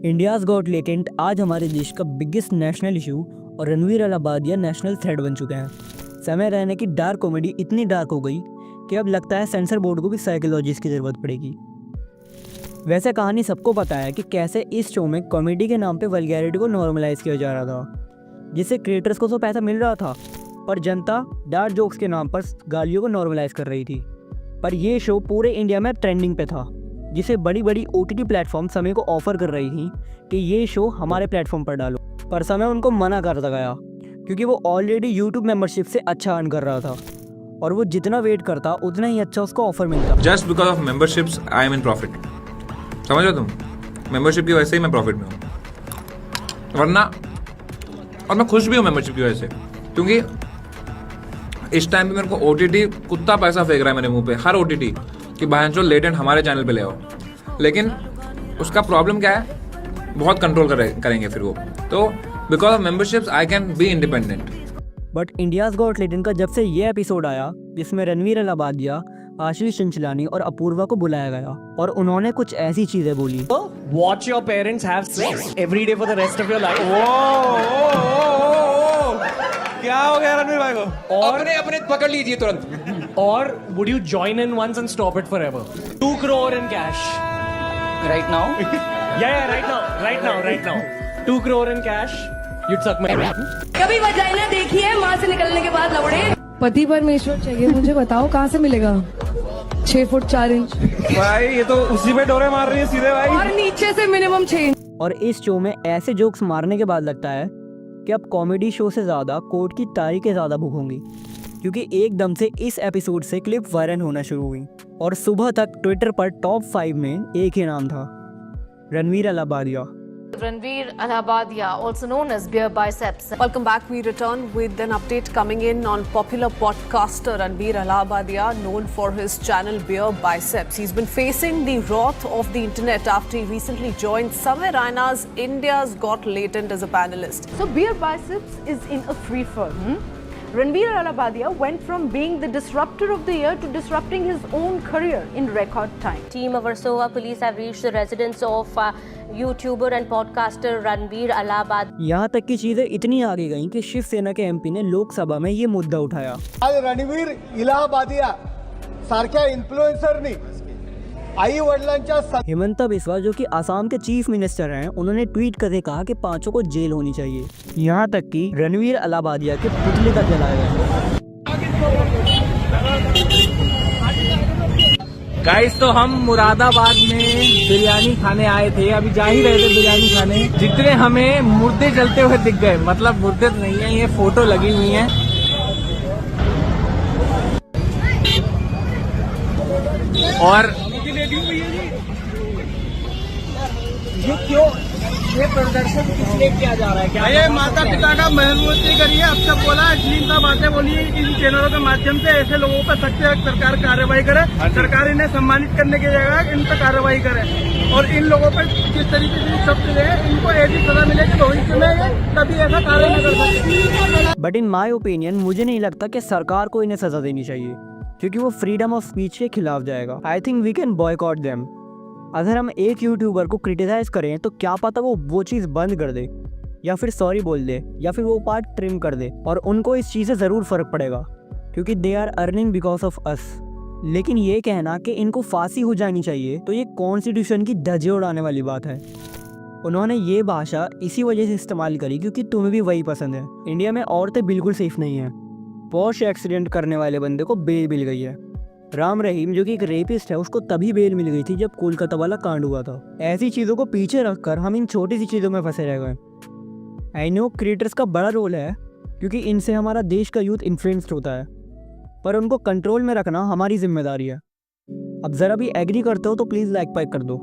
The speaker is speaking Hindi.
इंडियाज़ गॉट लेटेंट आज हमारे देश का बिगेस्ट नेशनल इशू और रणवीर अलाहाबादिया नेशनल थ्रेड बन चुके हैं। समय रहने की डार्क कॉमेडी इतनी डार्क हो गई कि अब लगता है सेंसर बोर्ड को भी साइकोलॉजिस्ट की ज़रूरत पड़ेगी। वैसे कहानी सबको पता है कि कैसे इस शो में कॉमेडी के नाम पे वल्गैरिटी को नॉर्मलाइज किया जा रहा था, जिससे क्रिएटर्स को तो पैसा मिल रहा था पर जनता डार्क जोक्स के नाम पर गालियों को नॉर्मलाइज कर रही थी। पर यह शो पूरे इंडिया में ट्रेंडिंग पे था, जिसे बड़ी बड़ी OTT प्लेटफॉर्म समय को ऑफर कर रही थी कि ये शो हमारे प्लेटफॉर्म पर डालो, पर समय उनको मना कर दिया गया क्योंकि वो ऑलरेडी YouTube मेंबरशिप से अच्छा अर्न कर रहा था और वो जितना वेट करता उतना ही अच्छा उसको ऑफर मिलता। Just because of memberships I am in profit. समझ रहे हो तुम? मेंबरशिप की वजह से ही मैं प्रॉफिट में हूँ, वरना और मैं खुश भी हूँ मेंबरशिप की वजह से, क्योंकि इस टाइम पे मेरे को OTT कुत्ता पैसा फेंक रहा है मेरे मुंह पे, हर OTT कि भाई जो लेटेंट हमारे चैनल पे ले आओ। लेकिन उसका प्रॉब्लम क्या है, बहुत कंट्रोल करेंगे फिर वो। तो because of memberships I can be independent. But India's got latent का जब से ये एपिसोड आया जिसमें रणवीर अलाहाबादिया, आशीष चंचलानी और अपूर्वा को बुलाया गया और उन्होंने कुछ ऐसी चीजें बोली। Watch your parents have sex every day for the rest of your life. क्या हो गया रणवीर भाई को? और अपने पकड़ लीजिए तुरंत। or would you join in once and stop it forever? 2 crore in cash. Right now? Yeah, right now. 2 crore in cash. You'd suck my dick. कभी वजाइना देखी है माँ से निकलने के बाद लवड़े? पति परमेश्वर चाहिए मुझे, बताओ कहाँ से मिलेगा? 6 फुट 4 इंच भाई ये तो उसी पे डोरे मार रही है सीधे भाई। और नीचे से मिनिमम 6 इंच। और इस शो में ऐसे जोक्स मारने के बाद लगता है कि अब कॉमेडी शो से ज़्यादा कोर्ट की तारीखें ज़्यादा बुक होंगी, क्योंकि एकदम से इस एपिसोड से क्लिप वायरल होना शुरू हुई और सुबह तक ट्विटर पर टॉप 5 में एक ही नाम था, Ranveer Allahbadia. Ranveer Allahabadia, also known as Beer Biceps. Welcome back. We return with an update coming in on popular podcaster Ranveer Allahabadia, known for his channel Beer Biceps. He's been facing the wrath of the internet after he recently joined Samir Raina's India's Got Latent as a panelist. So Beer Biceps is in a free fall. Ranveer Allahabadia went from being the disruptor of the year to disrupting his own career in record time. Team of Versova police have reached the residence of YouTuber and podcaster Ranveer Allahabad. यहाँ तक की चीजें इतनी आगे गईं कि शिवसेना के MP ने लोकसभा में ये मुद्दा उठाया। आज रणवीर अलाहाबादिया सारख्या इन्फ्लुएन्सरनी आई वडिलांच्या हेमंता बिस्वा, जो कि आसाम के चीफ मिनिस्टर हैं, उन्होंने ट्वीट करके कहा कि 5 को जेल होनी चाहिए। यहाँ तक कि रणवीर अलाहाबादिया के पुतले तक जलाए गए। गाइस, तो हम मुरादाबाद में बिरयानी खाने आए थे, अभी जा ही रहे थे बिरयानी खाने, जितने हमें मुर्दे जलते हुए दिख गए। मतलब मुर्दे तो नहीं है, ये फोटो लगी हुई है। और ये प्रदर्शन किस लिए किया जा रहा है? क्या ये माता पिता का महत्वती करिए। अब सब बोला अश्लीलता बातें बोलिए, इन चैनलों के माध्यम से ऐसे लोगों पर सख्त सरकार कार्रवाई करे। सरकार इन्हें सम्मानित करने की जगह इन पर कार्रवाई करे और इन लोगों पर जिस तरीके से शब्द है इनको ऐसी सजा मिले कि भविष्य में कभी ऐसा कार्य न कर सके। बट इन माई ओपिनियन मुझे नहीं लगता कि सरकार को इन्हें सजा देनी चाहिए, क्योंकि वो फ्रीडम ऑफ स्पीच के खिलाफ जाएगा। I think we can boycott them. अगर हम एक यूट्यूबर को क्रिटिसाइज करें तो क्या पता वो चीज़ बंद कर दे या फिर सॉरी बोल दे या फिर वो पार्ट ट्रिम कर दे, और उनको इस चीज़ से ज़रूर फ़र्क पड़ेगा क्योंकि they are earning because of us. लेकिन ये कहना कि इनको फांसी हो जानी चाहिए तो ये कॉन्स्टिट्यूशन की धज्जियां उड़ाने वाली बात है। उन्होंने ये भाषा इसी वजह से इस्तेमाल करी क्योंकि तुम्हें भी वही पसंद है। इंडिया में औरतें बिल्कुल सेफ नहीं हैं। पॉश एक्सीडेंट करने वाले बंदे को बेल मिल गई है। राम रहीम, जो कि एक रेपिस्ट है, उसको तभी बेल मिल गई थी जब कोलकाता वाला कांड हुआ था। ऐसी चीज़ों को पीछे रखकर हम इन छोटी सी चीज़ों में फंसे रह गए। आई नो क्रिएटर्स का बड़ा रोल है क्योंकि इनसे हमारा देश का यूथ इन्फ्लुएंस्ड होता है, पर उनको कंट्रोल में रखना हमारी जिम्मेदारी है। अब ज़रा भी एग्री करते हो तो प्लीज़ लाइक कर दो।